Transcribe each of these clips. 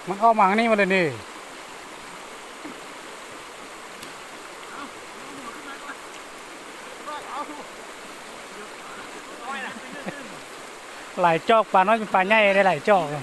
มันเข้ามาข้างนี้มาเลยนี่หลายจอกปลาน้อยเป็นปลาใหญ่ได้หลายจอกเบ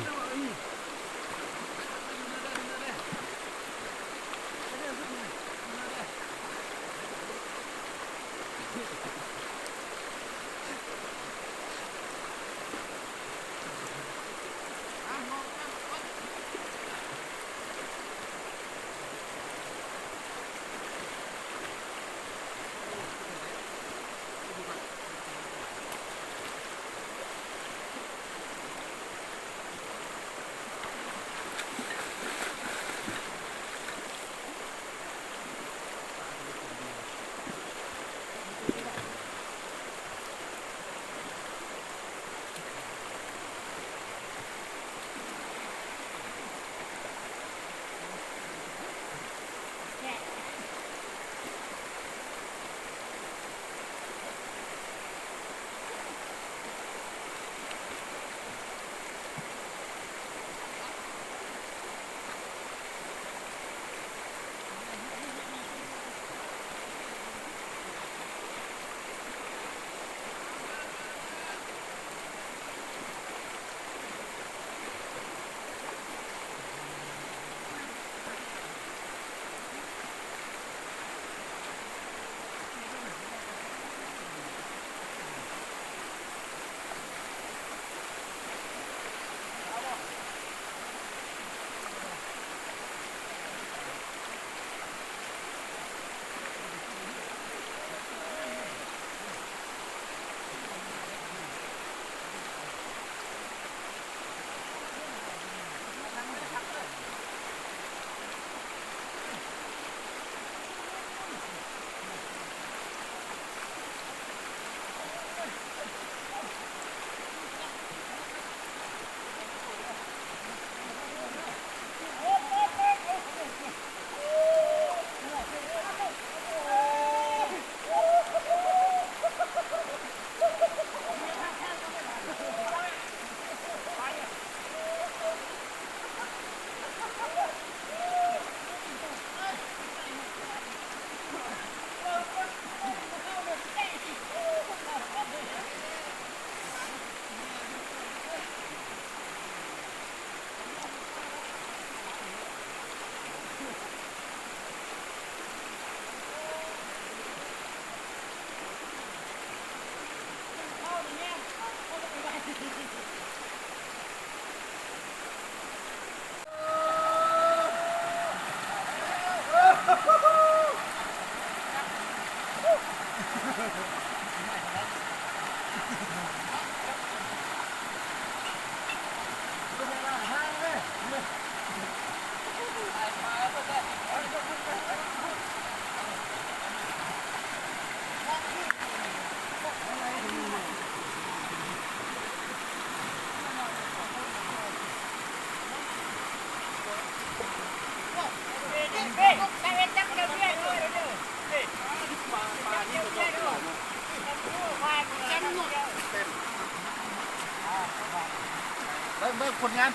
ิ่งผลงาน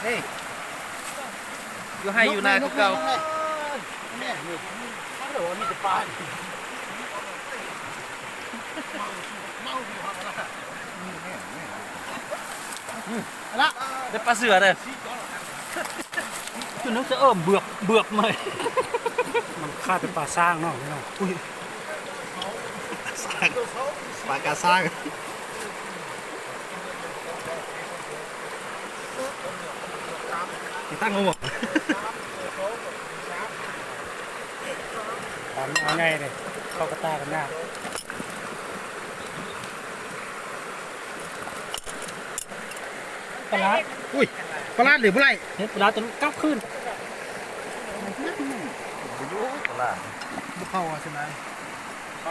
เฮ้ยอยู่ให้อยู่นายคือเก่าเนี่ยนี่เดี๋ยวนี่จะปลาละได้ปลาเสือเลยจุดนั้นจะเบือกเลยมันคาดเป็นปลาสร้างเนาะพี่น้องอุ้ยปลากาซ่างตั้งงงทำเอาไงเลยเข้ากระตากันหน้า ปลา อุ้ยปลาหรือปลา เฮ็ดปลาจนกลับขึ้น บุเข้าใช่ไหม